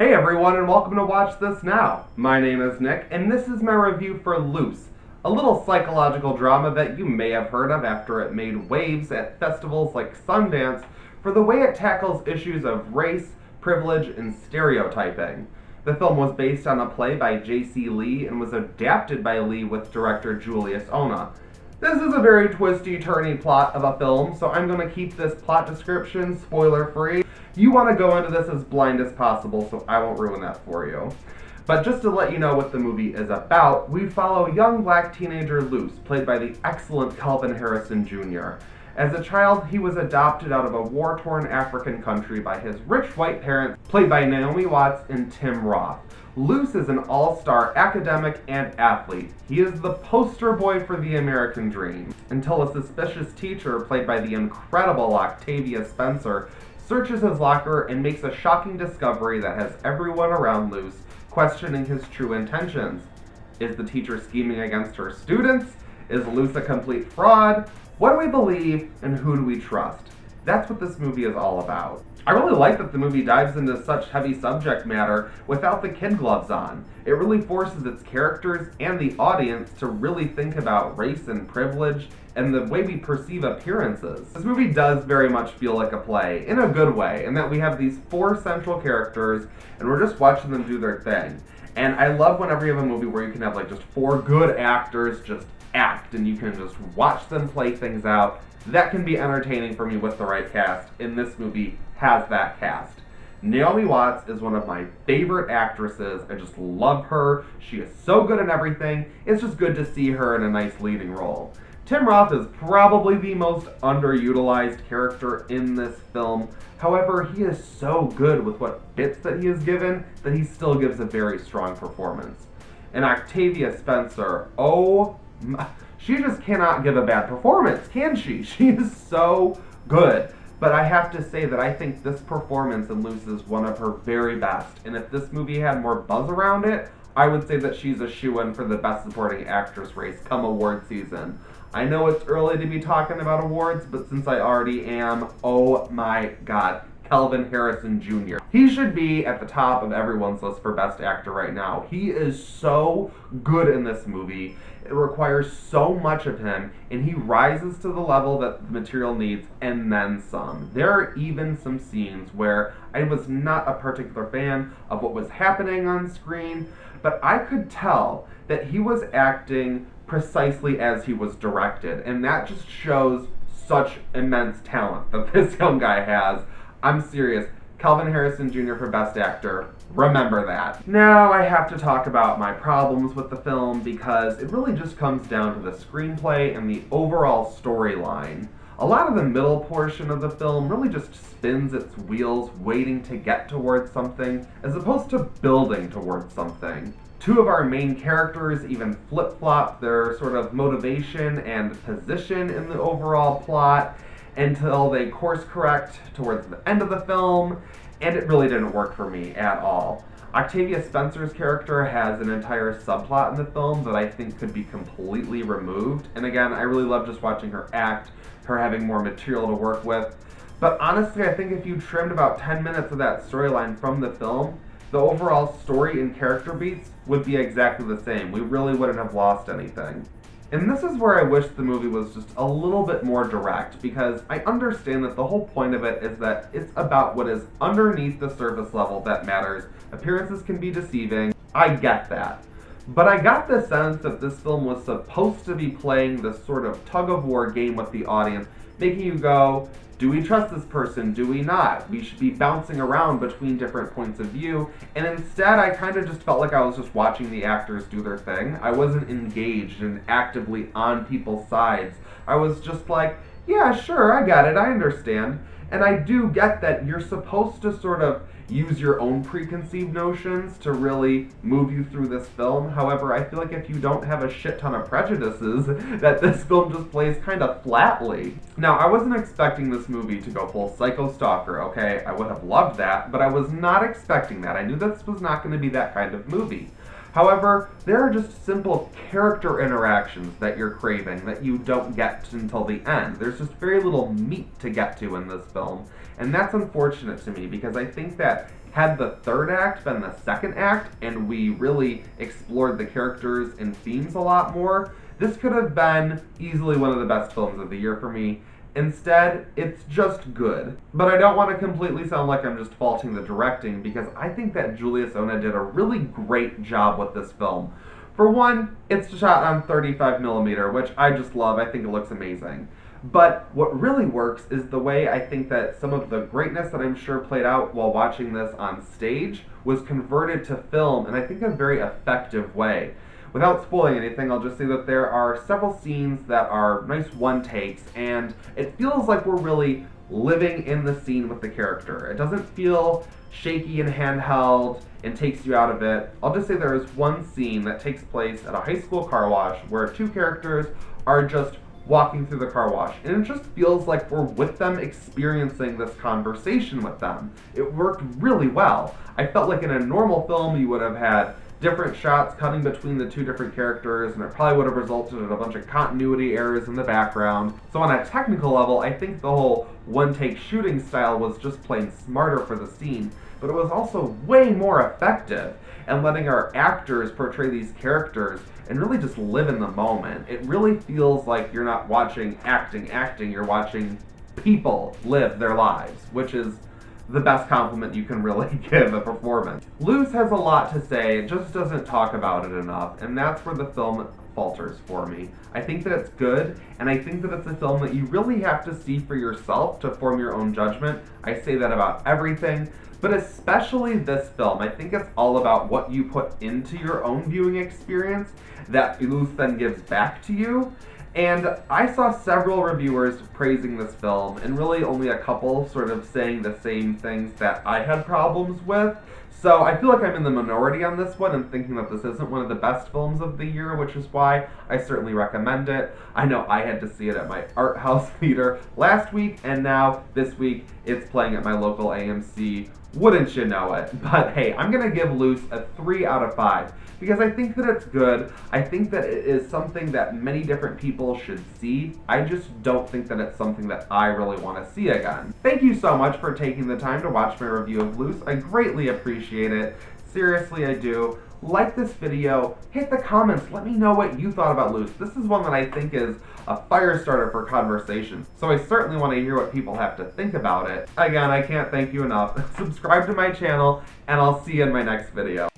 Hey everyone, and welcome to Watch This Now. My name is Nick, and this is my review for Luce, a little psychological drama that you may have heard of after it made waves at festivals like Sundance for the way it tackles issues of race, privilege, and stereotyping. The film was based on a play by J.C. Lee and was adapted by Lee with director Julius Ona. This is a very twisty, turny plot of a film, so I'm going to keep this plot description spoiler-free. You want to go into this as blind as possible, so I won't ruin that for you. But just to let you know what the movie is about, we follow young black teenager Luce, played by the excellent Calvin Harrison Jr. As a child, he was adopted out of a war-torn African country by his rich white parents, played by Naomi Watts and Tim Roth. Luce is an all-star academic and athlete. He is the poster boy for the American dream, until a suspicious teacher, played by the incredible Octavia Spencer, searches his locker and makes a shocking discovery that has everyone around Luce questioning his true intentions. Is the teacher scheming against her students? Is Luce a complete fraud? What do we believe, and who do we trust? That's what this movie is all about. I really like that the movie dives into such heavy subject matter without the kid gloves on. It really forces its characters and the audience to really think about race and privilege and the way we perceive appearances. This movie does very much feel like a play, in a good way, in that we have these four central characters and we're just watching them do their thing. And I love whenever you have a movie where you can have like just four good actors just act and you can just watch them play things out. That can be entertaining for me with the right cast, and this movie has that cast. Naomi Watts is one of my favorite actresses. I just love her. She is so good in everything. It's just good to see her in a nice leading role. Tim Roth is probably the most underutilized character in this film. However, he is so good with what bits that he is given that he still gives a very strong performance. And Octavia Spencer, oh my, she just cannot give a bad performance, can she? She is so good. But I have to say that I think this performance in Luce is one of her very best. And if this movie had more buzz around it, I would say that she's a shoo-in for the Best Supporting Actress race come award season. I know it's early to be talking about awards, but since I already am, oh my god, Calvin Harrison Jr. He should be at the top of everyone's list for Best Actor right now. He is so good in this movie. It requires so much of him, and he rises to the level that the material needs, and then some. There are even some scenes where I was not a particular fan of what was happening on screen, but I could tell that he was acting precisely as he was directed, and that just shows such immense talent that this young guy has. I'm serious. Calvin Harrison Jr. for Best Actor. Remember that. Now I have to talk about my problems with the film because it really just comes down to the screenplay and the overall storyline. A lot of the middle portion of the film really just spins its wheels waiting to get towards something as opposed to building towards something. Two of our main characters even flip-flop their sort of motivation and position in the overall plot until they course correct towards the end of the film, and it really didn't work for me at all. Octavia Spencer's character has an entire subplot in the film that I think could be completely removed, and again, I really love just watching her act, her having more material to work with. But honestly, I think if you trimmed about 10 minutes of that storyline from the film, the overall story and character beats would be exactly the same. We really wouldn't have lost anything. And this is where I wish the movie was just a little bit more direct, because I understand that the whole point of it is that it's about what is underneath the surface level that matters. Appearances can be deceiving. I get that. But I got the sense that this film was supposed to be playing this sort of tug-of-war game with the audience, making you go, do we trust this person? Do we not? We should be bouncing around between different points of view. And instead, I kind of just felt like I was just watching the actors do their thing. I wasn't engaged and actively on people's sides. I was just like, yeah, sure, I got it, I understand. And I do get that you're supposed to sort of use your own preconceived notions to really move you through this film. However, I feel like if you don't have a shit ton of prejudices, that this film just plays kind of flatly. Now, I wasn't expecting this movie to go full Psycho Stalker, okay? I would have loved that, but I was not expecting that. I knew this was not going to be that kind of movie. However, there are just simple character interactions that you're craving that you don't get until the end. There's just very little meat to get to in this film, and that's unfortunate to me because I think that had the third act been the second act and we really explored the characters and themes a lot more, this could have been easily one of the best films of the year for me. Instead, it's just good. But I don't want to completely sound like I'm just faulting the directing because I think that Julius Ona did a really great job with this film. For one, it's shot on 35mm, which I just love. I think it looks amazing. But what really works is the way I think that some of the greatness that I'm sure played out while watching this on stage was converted to film in I think a very effective way. Without spoiling anything, I'll just say that there are several scenes that are nice one takes, and it feels like we're really living in the scene with the character. It doesn't feel shaky and handheld and takes you out of it. I'll just say there is one scene that takes place at a high school car wash where two characters are just walking through the car wash, and it just feels like we're with them experiencing this conversation with them. It worked really well. I felt like in a normal film you would have had different shots cutting between the two different characters, and it probably would have resulted in a bunch of continuity errors in the background. So on a technical level, I think the whole one-take shooting style was just plain smarter for the scene, but it was also way more effective in letting our actors portray these characters and really just live in the moment. It really feels like you're not watching acting, you're watching people live their lives, which is the best compliment you can really give a performance. Luce has a lot to say, it just doesn't talk about it enough, and that's where the film falters for me. I think that it's good, and I think that it's a film that you really have to see for yourself to form your own judgment. I say that about everything, but especially this film. I think it's all about what you put into your own viewing experience that Luce then gives back to you. And I saw several reviewers praising this film, and really only a couple sort of saying the same things that I had problems with. So I feel like I'm in the minority on this one and thinking that this isn't one of the best films of the year, which is why I certainly recommend it. I know I had to see it at my art house theater last week, and now this week it's playing at my local AMC. Wouldn't you know it? But hey, I'm gonna give Luce a 3 out of 5 because I think that it's good. I think that it is something that many different people should see. I just don't think that it's something that I really want to see again. Thank you so much for taking the time to watch my review of Luce. I greatly appreciate it. Seriously, I do. Like this video, hit the comments, let me know what you thought about Luce. This is one that I think is a fire starter for conversation, so I certainly want to hear what people have to think about it. Again, I can't thank you enough. Subscribe to my channel, and I'll see you in my next video.